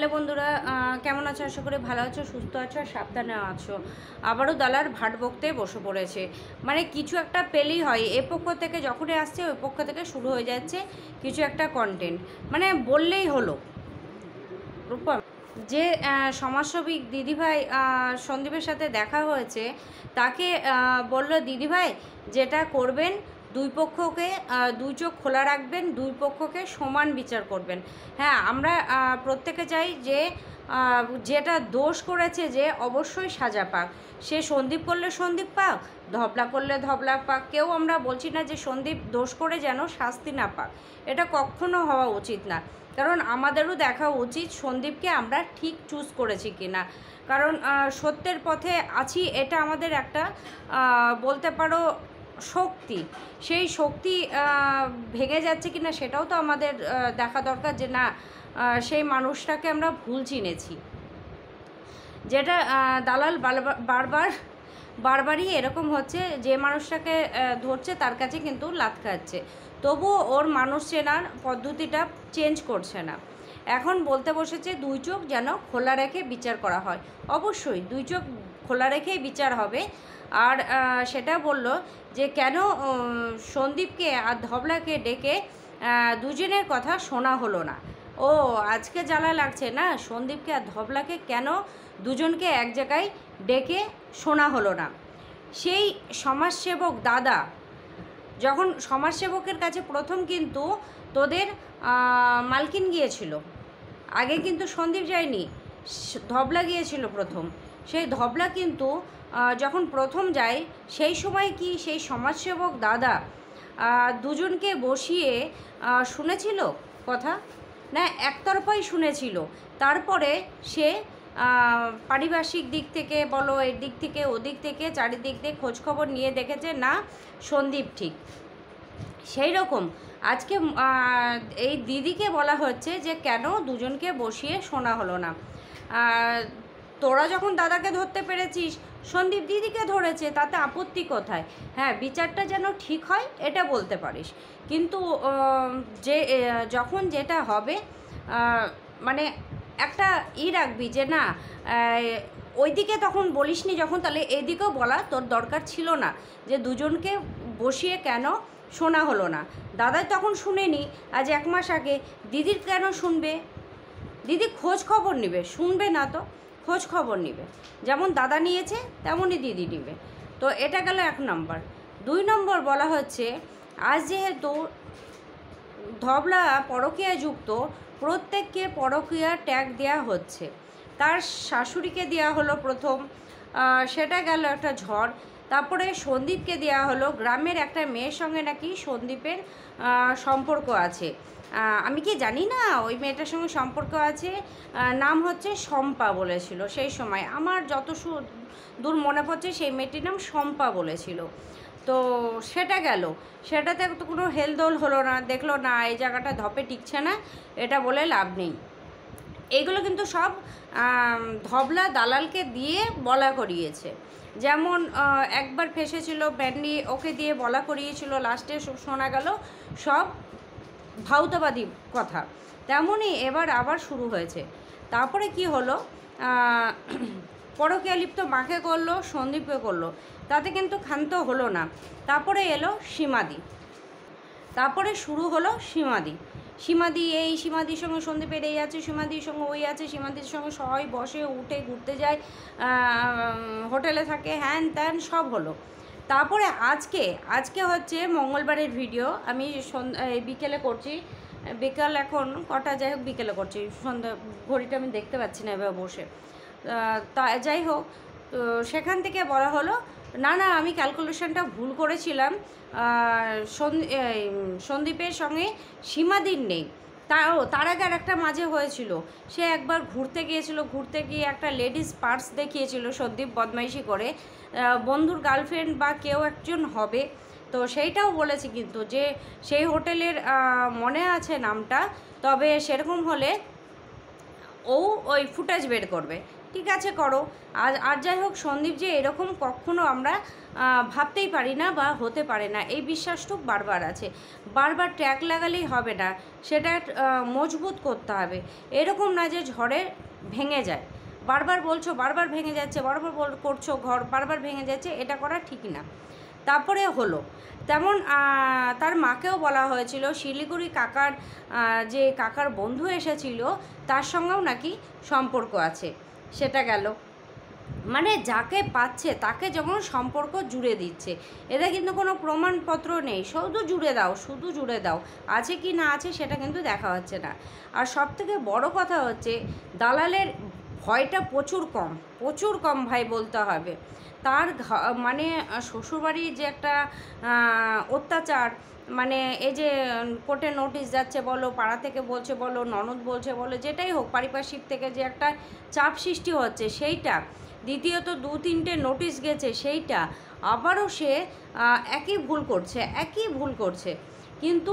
Hello বন্ধুরা, কেমন আছো? আশা করি ভালো আছো, সুস্থ আছো আর সাবধানে আছো। আবারও দালার ভাট বকতে বসে পড়েছে। মানে কিছু একটা পেলেই হয়, এ পক্ষ থেকে যখনই আসছে ওই পক্ষ থেকে শুরু হয়ে যাচ্ছে কিছু একটা কন্টেন্ট। মানে বললেই হলো রূপম, যে সমাজসেবিক দিদিভাই সন্দীপের সাথে দেখা হয়েছে, তাকে বলল দিদিভাই যেটা করবেন দুই পক্ষকে দুই চোখ খোলা রাখবেন, দুই পক্ষকে সমান বিচার করবেন। হ্যাঁ, আমরা প্রত্যেকে চাই যে যেটা দোষ করেছে যে অবশ্যই সাজা পাক। সে সন্দীপ করলে সন্দীপ পাক, ধবলা করলে ধবলা পাক। কেউ আমরা বলছি না যে সন্দীপ দোষ করে যেন শাস্তি না পাক, এটা কখনো হওয়া উচিত না। কারণ আমাদেরও দেখা উচিত সন্দীপকে আমরা ঠিক চুজ করেছি কি না। কারণ সত্যের পথে আছি, এটা আমাদের একটা বলতে পারো শক্তি। সেই শক্তি ভেঙে যাচ্ছে কি না সেটাও তো আমাদের দেখা দরকার, যে না সেই মানুষটাকে আমরা ভুল চিনেছি। যেটা দালাল বারবারই এরকম হচ্ছে, যে মানুষটাকে ধরছে তার কাছে কিন্তু লাত খাচ্ছে, তবুও ওর মানুষ চেনার পদ্ধতিটা চেঞ্জ করছে না। এখন বলতে বসেছে দুই চোখ যেন খোলা রেখে বিচার করা হয়। অবশ্যই দুই চোখ খোলা রেখেই বিচার হবে। আর সেটা বলল যে কেন সন্দীপকে আর ধবলাকে ডেকে দুজনের কথা শোনা হলো না। ও আজকে জ্বালা লাগছে না, সন্দীপকে আর ধবলাকে কেন দুজনকে এক জায়গায় ডেকে শোনা হলো না। সেই সমাজসেবক দাদা যখন সমাজসেবকের কাছে প্রথম কিন্তু তোদের মালকিন গিয়েছিল, আগে কিন্তু সন্দীপ যায়নি, ধবলা গিয়েছিল প্রথম। সেই ধবলা কিন্তু যখন প্রথম যায় সেই সময় কি সেই সমাজসেবক দাদা দুজনকে বসিয়ে শুনেছিল কথা? না, একতরফাই শুনেছিল। তারপরে সে পারিপার্শ্বিক দিক থেকে বলো, এর দিক থেকে ওদিক থেকে চারিদিক দিয়ে খোঁজখবর নিয়ে দেখেছে না সন্দীপ ঠিক। সেই রকম আজকে এই দিদিকে বলা হচ্ছে যে কেন দুজনকে বসিয়ে শোনা হলো না। তোরা যখন দাদাকে ধরতে পেরেছিস, সন্দীপ দিদিকে ধরেছে, তাতে আপত্তি কোথায়? হ্যাঁ, বিচারটা যেন ঠিক হয় এটা বলতে পারিস, কিন্তু যে যখন যেটা হবে মানে একটা রাখবি যে না ওইদিকে তখন বলিসনি যখন, তাহলে এদিকেও বলা তোর দরকার ছিল না যে দুজনকে বসিয়ে কেন শোনা হলো না। দাদাই তখন শুনেনি, আজ 1 মাস আগে দিদির কেন শুনবে? দিদি খোঁজ খবর নেবে, শুনবে না তো, খোঁজ খবর নেবে। যেমন দাদা নিয়েছে তেমনই দিদি নেবে। তো এটা গেল 1 নম্বর। 2 নম্বর বলা হচ্ছে আজ যেহেতু ধবলা পরকীয়ায় যুক্ত, প্রত্যেককে পরকীয়া ট্যাগ দেওয়া হচ্ছে। তার শাশুড়িকে দেওয়া হলো প্রথম, সেটা গেল একটা ঝড়। তারপরে সন্দীপকে দেওয়া হলো, গ্রামের একটা মেয়ের সঙ্গে নাকি সন্দীপের সম্পর্ক আছে। আমি কি জানি না ওই মেয়েটার সঙ্গে সম্পর্ক আছে, নাম হচ্ছে শম্পা বলেছিল সেই সময়। আমার যত দূর মনে পড়ছে সেই মেয়েটির নাম শম্পা বলেছিল। তো সেটা গেল, সেটাতে তো কোনো হেলদোল হলো না, দেখলো না এই জায়গাটা ধপে টিকছে না, এটা বলে লাভ নেই। এইগুলো কিন্তু সব ধবলা দালালকে দিয়ে বলা করিয়েছে। যেমন একবার ফেসেছিল ব্যান্ডি, ওকে দিয়ে বলা করিয়েছিল, লাস্টে শোনা গেল সব ভাউতাবাদী কথা। তেমনই এবার আবার শুরু হয়েছে। তারপরে কি হলো, পরকীয়া লিপ্ত মাকে করলো, সন্দীপকে করলো, তাতে কিন্তু ক্ষান্ত হলো না। তারপরে এলো সীমাদি, তারপরে শুরু হলো সীমাদি এই সীমাদির সঙ্গে সন্দীপের এই আছে, সীমাদির সঙ্গে ওই আছে, সীমাদির সঙ্গে সবাই বসে উঠে ঘুরতে যায়, হোটেলে থাকে, হ্যান ত্যান সব হলো। তারপরে আজকে হচ্ছে মঙ্গলবারের ভিডিও, আমি বিকেলে করছি, বিকাল এখন কটা, যাই হোক বিকেলে করছি, সন্ধ্যা ঘড়িটা আমি দেখতে পাচ্ছি না এভাবে বসে। তা যাই হোক, তো সেখান থেকে বলা হলো না আমি ক্যালকুলেশনটা ভুল করেছিলাম, সন্দীপের সঙ্গে সীমাদির নেই। তার আগে আর একটা মাঝে হয়েছিল, সে একবার ঘুরতে গিয়েছিল, ঘুরতে গিয়ে একটা লেডিস পার্স দেখিয়েছিল সন্দীপ বদমাইশি করে, বন্ধুর গার্লফ্রেন্ড বা কেউ একজন হবে। তো সেইটাও বলেছি কিন্তু যে সেই হোটেলের মনে আছে নামটা, তবে সেরকম হলে ওই ফুটেজ বের করবে। ঠিক আছে করো। আর যাই হোক, সন্দীপ যে এরকম কখনো আমরা ভাবতেই পারি না বা হতে পারে না, এই বিশ্বাসটুকু বারবার আছে। বারবার ট্র্যাক লাগালেই হবে না, সেটা মজবুত করতে হবে। এরকম না যে ঝড়ে ভেঙে যায়। বারবার বলছো বারবার ভেঙে যাচ্ছে, বারবার করছো ঘর বারবার ভেঙে যাচ্ছে, এটা করা ঠিক না। তারপরে হলো তেমন তার মাকেও বলা হয়েছিল, শিলিগুড়ি কাকার যে কাকার বন্ধু এসেছিল তার সঙ্গেও নাকি সম্পর্ক আছে। সেটা গেল, মানে যাকে পাচ্ছে তাকে যখন সম্পর্ক জুড়ে দিচ্ছে, এদের কিন্তু কোনো প্রমাণপত্র নেই, শুধু জুড়ে দাও, শুধু জুড়ে দাও, আছে কি না আছে সেটা কিন্তু দেখা হচ্ছে না। আর সবথেকে বড় কথা হচ্ছে দালালের ভয়টা প্রচুর কম ভাই বলতে হবে। তার মানে শ্বশুরবাড়ির যে একটা অত্যাচার, মানে এই যে কোর্টে নোটিশ যাচ্ছে বলো, পাড়া থেকে বলছে বলো, ননদ বলছে বলো, যেটাই হোক পারিপার্শ্বিক থেকে যে একটা চাপ সৃষ্টি হচ্ছে সেইটা, দ্বিতীয়ত 2-3টে নোটিশ গেছে সেইটা, আবারও সে একই ভুল করছে, কিন্তু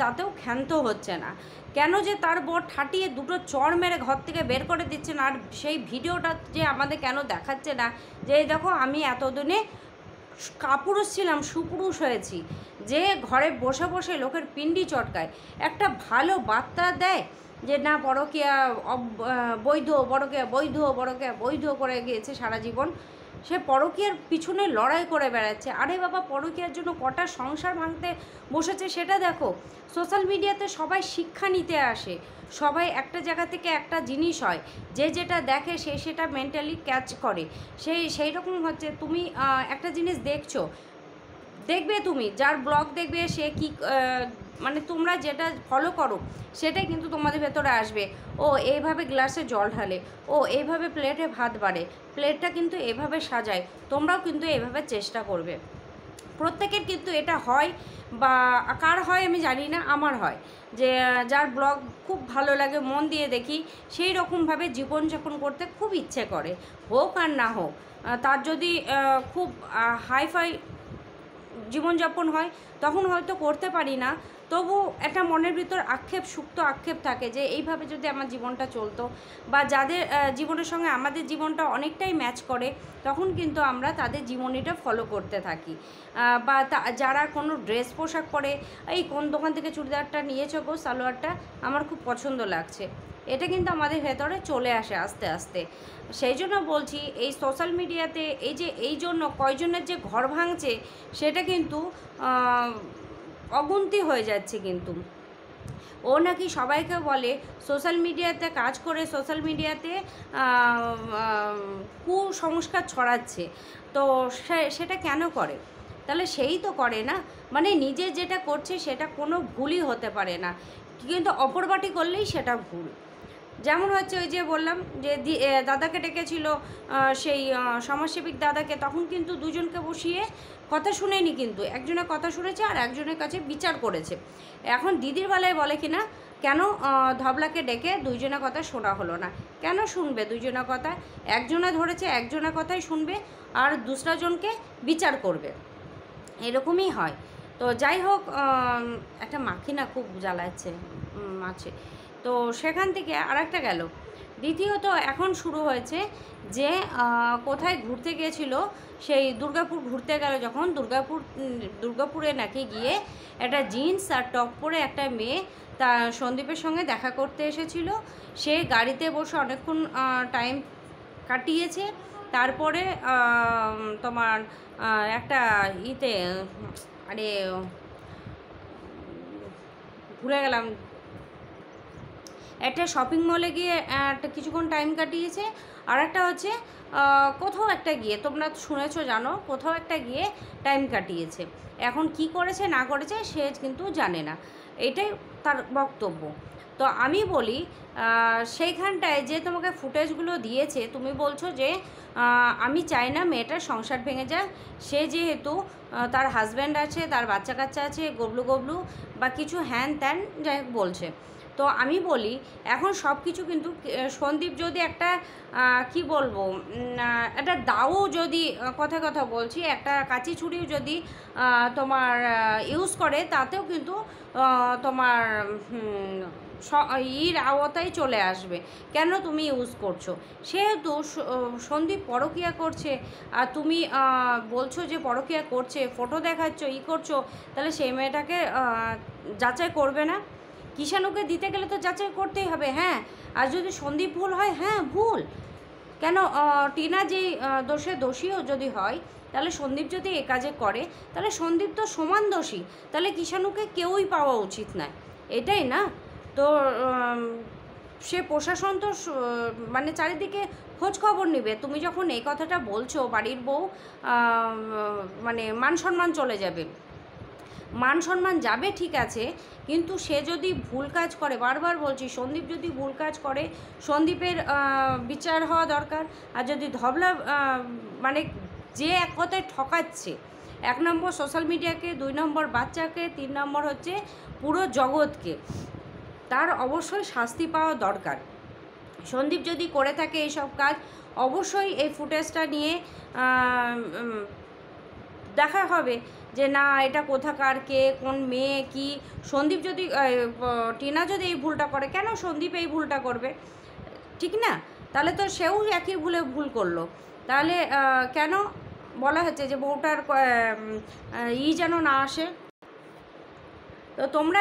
তাতেও ক্ষান্ত হচ্ছে না। কেন যে তার বর ঠাটিয়ে দুটো চড় মেরে ঘর থেকে বের করে দিচ্ছে না, আর সেই ভিডিওটা যে আমাদের কেন দেখাচ্ছে না, যে দেখো আমি এতদিনে কাপুরুষ ছিলাম, সুপুরুষ হয়েছি, যে ঘরে বসে বসে লোকের পিণ্ডি চটকায়, একটা ভালো বার্তা দেয় যে না পরকীয়া বৈধ, পরকীয়া বৈধ করে গিয়েছে সারা জীবন, সে পরকীয়ার পিছনে লড়াই করে বেড়াচ্ছে। আরে বাবা, পরকীয়ার জন্য কটা সংসার ভাঙতে বসেছে সেটা দেখো। সোশ্যাল মিডিয়াতে সবাই শিক্ষা নিতে আসে, সবাই একটা জায়গা থেকে একটা জিনিস হয়, যে যেটা দেখে সে সেটা মেন্টালি ক্যাচ করে। সেই রকম হচ্ছে, তুমি একটা জিনিস দেখবে তুমি যার ব্লগ দেখবে সে কি মানে তোমরা যেটা ফলো করো সেটাই কিন্তু তোমাদের ভেতরে আসবে। ও এইভাবে গ্লাসে জল ঢালে, ও এইভাবে প্লেটে ভাত বাড়ে, প্লেটটা কিন্তু এভাবে সাজায়, তোমরাও কিন্তু এভাবে চেষ্টা করবে। প্রত্যেকের কিন্তু এটা হয়, বা কার হয় আমি জানি না, আমার হয় যে যার ব্লগ খুব ভালো লাগে, মন দিয়ে দেখি, সেই রকমভাবে জীবনযাপন করতে খুব ইচ্ছে করে, হোক আর না হোক। তার যদি খুব হাইফাই জীবনযাপন হয় তখন হয়তো করতে পারি না, তবু একটা মনের ভিতর সুপ্ত আক্ষেপ থাকে যে এইভাবে যদি আমার জীবনটা চলতো, বা যাদের জীবনের সঙ্গে আমাদের জীবনটা অনেকটাই ম্যাচ করে, তখন কিন্তু আমরা তাদের জীবনীটা ফলো করতে থাকি। বা যারা কোনো ড্রেস পোশাক পরে, এই কোন দোকান থেকে চুড়িদারটা নিয়েছো গো, সালোয়ারটা আমার খুব পছন্দ লাগছে, এটা কিন্তু আমাদের ভেতরে চলে আসে আস্তে আস্তে। সেই জন্য বলছি, এই সোশ্যাল মিডিয়াতে এই জন্য কয়জনের যে ঘর ভাঙছে সেটা কিন্তু অগুন্তি হয়ে যাচ্ছে। কিন্তু ও নাকি সবাইকে বলে সোশ্যাল মিডিয়াতে কাজ করে, সোশ্যাল মিডিয়াতে কুসংস্কার ছড়াচ্ছে, তো সেটা কেন করে? তাহলে সেই তো করে না, মানে নিজে যেটা করছে সেটা কোনো ভুলই হতে পারে না, কিন্তু অপরবাটি করলেই সেটা ভুল। যেমন হচ্ছে ওই যে বললাম যে দাদাকে ডেকেছিল, সেই সমাজসেবিক দাদাকে, তখন কিন্তু দুজনকে বসিয়ে কথা শুনেনি, কিন্তু একজনের কথা শুনেছে আর একজনের কাছে বিচার করেছে। এখন দিদির বেলায় বলে কি না, কেন ধবলাকে ডেকে দুইজনের কথা শোনা হলো না? কেন শুনবে দুইজনের কথা? একজনে ধরেছে একজনের কথাই শুনবে, আর দুসরাজনকে বিচার করবে, এরকমই হয়। তো যাই হোক, একটা মাখি না খুব জ্বালাচ্ছে মাছে, তো সেখান থেকে আরেকটা গেল। দ্বিতীয়ত এখন শুরু হয়েছে যে কোথায় ঘুরতে গিয়েছিল, সেই দুর্গাপুর ঘুরতে গেল যখন, দুর্গাপুরে নাকি গিয়ে একটা জিন্স আর টপ পরে একটা মেয়ে তা সন্দীপের সঙ্গে দেখা করতে এসেছিল, সে গাড়িতে বসে অনেকক্ষণ টাইম কাটিয়েছে। তারপরে তোমার একটা আরে ভুলে গেলাম, একটা শপিং মলে গিয়ে একটা কিছুক্ষণ টাইম কাটিয়েছে, আর একটা হচ্ছে কোথাও একটা গিয়ে, তোমরা শুনেছো জানো, কোথাও একটা গিয়ে টাইম কাটিয়েছে। এখন কি করেছে না করেছে সে কিন্তু জানে না, এটাই তার বক্তব্য। তো আমি বলি, সেইখানটায় যে তোমাকে ফুটেজগুলো দিয়েছে, তুমি বলছো যে আমি চাই না মেয়েটার সংসার ভেঙে যায়, সে যেহেতু তার হাজব্যান্ড আছে, তার বাচ্চা কাচ্চা আছে, গবলু বা কিছু হ্যান ত্যান যাই হোক বলছে। তো আমি বলি, এখন সব কিছু কিন্তু সন্দীপ যদি একটা কি বলবো, একটা দাও যদি কথা বলছি, একটা কাঁচি ছুরিও যদি তোমার ইউজ করে, তাতেও কিন্তু তোমার ইর আওতায় চলে আসবে। কেন তুমি ইউজ করছো? সেহেতু সন্দীপ পরকীয়া করছে আর তুমি বলছো যে পরকীয়া করছে, ফটো দেখাচ্ছ, করছো, তাহলে সেই মেয়েটাকে যাচাই করবে না? কিষাণুকে দিতে গেলে তো যাচাই করতেই হবে। হ্যাঁ, আর যদি সন্দীপ ভুল হয়, হ্যাঁ ভুল, কেন টিনা যেই দোষীও যদি হয়, তাহলে সন্দীপ যদি এ কাজে করে, তাহলে সন্দীপ তো সমান দোষী, তাহলে কিষাণুকে কেউই পাওয়া উচিত নয়, এটাই না? তো সে প্রশাসন তো মানে চারিদিকে খোঁজ খবর নেবে। তুমি যখন এই কথাটা বলছো, বাড়ির বউ মানে মান সম্মান চলে যাবে, মান সম্মান যাবে ঠিক আছে, কিন্তু সে যদি ভুল কাজ করে, বারবার বলছি, সন্দীপ যদি ভুল কাজ করে, সন্দীপের বিচার হওয়া দরকার। আর যদি ধবলা মানে যে এক কথায় ঠকাচ্ছে, 1 নম্বর সোশ্যাল মিডিয়াকে, 2 নম্বর বাচ্চাকে, 3 নম্বর হচ্ছে পুরো জগৎকে, তার অবশ্যই শাস্তি পাওয়া দরকার। সন্দীপ যদি করে থাকে এইসব কাজ, অবশ্যই এই ফুটেজটা নিয়ে দেখা হবে যে না এটা কোথাকার, কে, কোন মেয়ে, কি। সন্দীপ যদি টিনা যদি এই ভুলটা করে, কেন সন্দীপ এই ভুলটা করবে? ঠিক না? তাহলে তো সেও একই ভুল করলো। তাহলে কেন বলা হচ্ছে যে বউটার যেন না আসে? তো তোমরা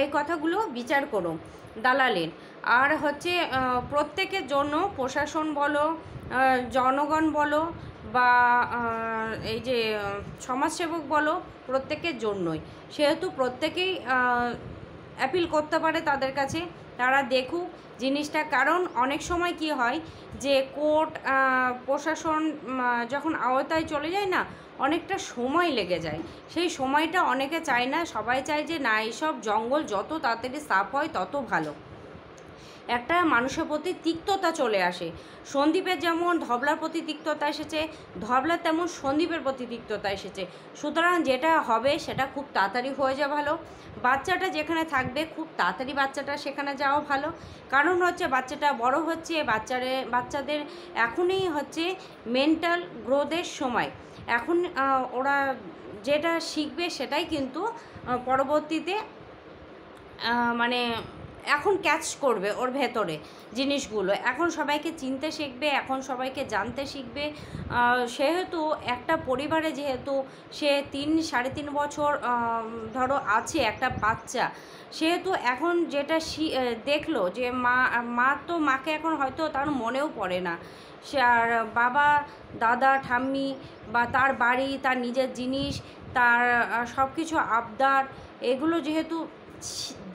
এই কথাগুলো বিচার করো দালালের। আর হচ্ছে প্রত্যেকের জন্য, প্রশাসন বলো, জনগণ বলো, বা এই যে সমাজসেবক বলো, প্রত্যেকের জন্যই, সেহেতু প্রত্যেকেই অ্যাপিল করতে পারে তাদের কাছে, তারা দেখুক জিনিসটা। কারণ অনেক সময় কি হয় যে কোর্ট প্রশাসন যখন আওতায় চলে যায় না, অনেকটা সময় লেগে যায়। সেই সময়টা অনেকে চায় না, সবাই চায় যে না এইসব জঙ্গল যত তাড়াতাড়ি সাফ হয় তত ভালো, একটা মানুষের প্রতি তিক্ততা চলে আসে। সন্দীপের যেমন ধবলার প্রতি তিক্ততা এসেছে, ধবলার তেমন সন্দীপের প্রতি তিক্ততা এসেছে। সুতরাং যেটা হবে সেটা খুব তাড়াতাড়ি হয়ে যাওয়া ভালো। বাচ্চাটা যেখানে থাকবে খুব তাড়াতাড়ি বাচ্চাটা সেখানে যাওয়া ভালো। কারণ হচ্ছে বাচ্চাটা বড় হচ্ছে, বাচ্চাদের এখনই হচ্ছে মেন্টাল গ্রোথের সময়। এখন ওরা যেটা শিখবে সেটাই কিন্তু পরবর্তীতে মানে এখন ক্যাচ করবে ওর ভেতরে জিনিসগুলো। এখন সবাইকে চিনতে শিখবে, এখন সবাইকে জানতে শিখবে। সেহেতু একটা পরিবারে যেহেতু সে 3-3.5 বছর ধরো আছে একটা বাচ্চা, সেহেতু এখন যেটা দেখলো যে মা তো মাকে এখন হয়তো তার মনেও পড়ে না, সে আর বাবা, দাদা, ঠাম্মি বা তার বাড়ি, তার নিজের জিনিস, তার সব কিছু আবদার, এগুলো যেহেতু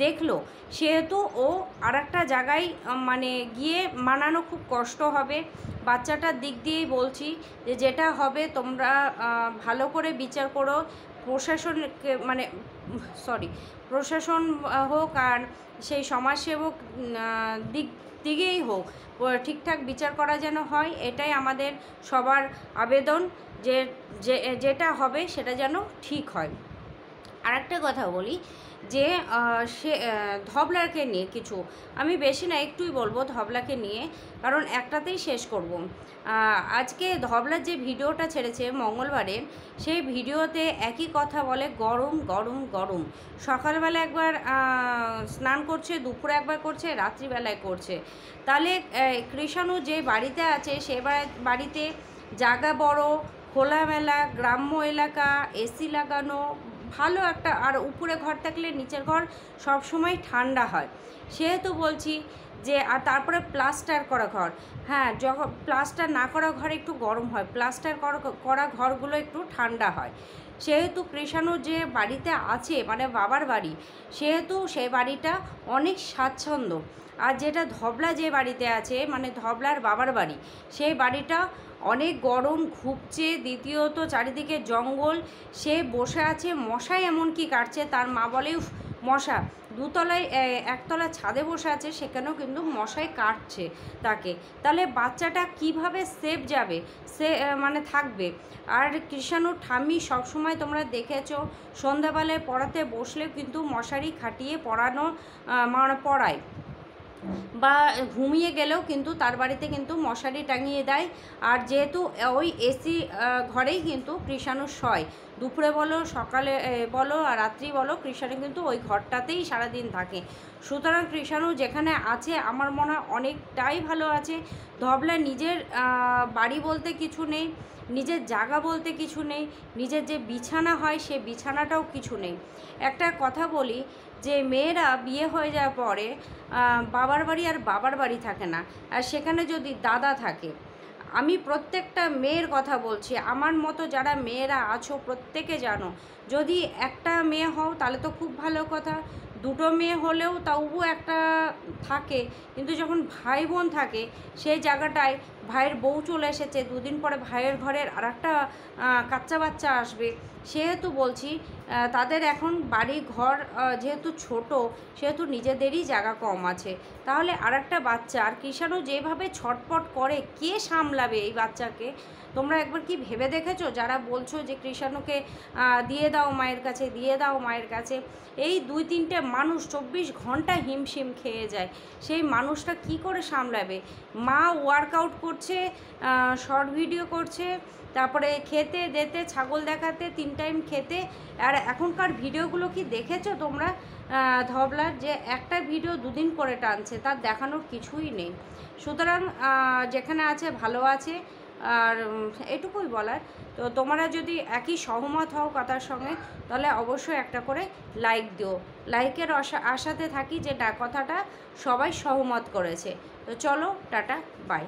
দেখলো, সেহেতু ও আর একটা জায়গায় মানে গিয়ে মানানো খুব কষ্ট হবে। বাচ্চাটার দিক দিয়েই বলছি যে যেটা হবে তোমরা ভালো করে বিচার করো। প্রশাসনকে মানে প্রশাসন হোক আর সেই সমাজসেবক দিকেই হোক, ঠিকঠাক বিচার করা যেন হয়, এটাই আমাদের সবার আবেদন, যে যেটা হবে সেটা যেন ঠিক হয়। আর একটা কথা বলি যে সে ধবলাকে নিয়ে কিছু, আমি বেশি না একটুই বলবো ধবলাকে নিয়ে, কারণ একটাতেই শেষ করব। আজকে ধবলার যে ভিডিওটা ছেড়েছে মঙ্গলবারের, সেই ভিডিওতে একই কথা বলে, গরম গরম গরম। সকালবেলা একবার স্নান করছে, দুপুরে একবার করছে, রাত্রিবেলায় করছে। তাহলে কৃষাণু যে বাড়িতে আছে সে বাড়িতে জায়গা বড়, খোলামেলা, গ্রাম্য এলাকা, এসি লাগানো, ভালো একটা, আর উপরে ঘর থাকলে নিচের ঘর সব সময় ঠান্ডা হয়। সেহেতু বলছি যে, আর তারপরে প্লাস্টার করা ঘর, হ্যাঁ যখন প্লাস্টার না করা ঘরে একটু গরম হয়, প্লাস্টার করা ঘরগুলো একটু ঠান্ডা হয়। সেহেতু কৃষাণু যে বাড়িতে আছে মানে বাবার বাড়ি, সেহেতু সেই বাড়িটা অনেক স্বাচ্ছন্দ্য। আর যেটা ধবলা যে বাড়িতে আছে মানে ধবলার বাবার বাড়ি, সেই বাড়িটা অনেক গরম, ঘুপছে, দ্বিতীয়ত চারিদিকে জঙ্গল, সে বসে আছে, মশাই এমনকি কাটছে, তার মা বলে মশা, দুতলায় একতলা ছাদে বসে আছে, সেখানেও কিন্তু মশাই কাটছে তাকে। তাহলে বাচ্চাটা কিভাবে সেফ যাবে, সে মানে থাকবে? আর কৃষাণুর ঠাম্মি সবসময় তোমরা দেখেছো সন্ধ্যাবেলায় পড়াতে বসলেও কিন্তু মশারি খাটিয়ে পড়ায়, বা ঘুমিয়ে গেলেও কিন্তু তার বাড়িতে কিন্তু মশারি টাঙিয়ে দেয়। আর যেহেতু ওই এসি ঘরেই কিন্তু কৃষাণু শয়, দুপুরে বলো, সকালে বলো, আর রাত্রি বলো, কৃষাণু কিন্তু ওই ঘরটাতেই সারাদিন থাকে। সুতরাং কৃষাণু যেখানে আছে আমার মনে হয় অনেকটাই ভালো আছে। ধবলা নিজের বাড়ি বলতে কিছু নেই, নিজের জায়গা বলতে কিছু নেই, নিজের যে বিছানা হয় সে বিছানাটাও কিছু নেই। একটা কথা বলি যে মেয়েরা বিয়ে হয়ে যাওয়ার পরে বাবার বাড়ি আর বাবার বাড়ি থাকে না, আর সেখানে যদি দাদা থাকে। আমি প্রত্যেকটা মেয়ের কথা বলছি, আমার মতো যারা মেয়েরা আছো প্রত্যেকে জানো, যদি একটা মেয়ে হও তাহলে তো খুব ভালো কথা, দুটো মেয়ে হলেও তবুও একটা থাকে। কিন্তু যখন ভাই বোন থাকে সেই জায়গাটায় ভাইয়ের বউ চলে এসেছে, দুদিন পরে ভাইয়ের ঘরের আর একটা কাচ্চা বাচ্চা আসবে, সেহেতু বলছি তাদের এখন বাড়ি ঘর যেহেতু ছোট, সেহেতু নিজেদেরই জায়গা কম আছে। তাহলে আর একটা বাচ্চা, আর কৃষাণু যেভাবে ছটপট করে কে সামলাবে এই বাচ্চাকে? তোমরা একবার কি ভেবে দেখেছো যারা বলছো যে কৃষাণুকে দিয়ে দাও মায়ের কাছে, দিয়ে দাও মায়ের কাছে? এই 2-3টে মানুষ 24 ঘন্টা হিমশিম খেয়ে যায়, সেই মানুষটা কি করে সামলাবে? মা ওয়ার্কআউট করছে, শর্ট ভিডিও করছে, তারপরে খেতে দেতে, ছাগল দেখাতে, 3 টাইম খেতে। আর এখনকার ভিডিওগুলো কি দেখেছো তোমরা? ধবলার যে একটা ভিডিও 2 দিন করে টানছে, তার দেখানোর কিছুই নেই। সুতরাং যেখানে আছে ভালো আছে, আর এটুকুই বলার। তো তোমরা যদি একই সহমত হও কথার সঙ্গে, তাহলে অবশ্যই একটা করে লাইক দিও। লাইকের আশাতে থাকি যে কথাটা সবাই সহমত করেছে। তো চলো, টাটা, বাই।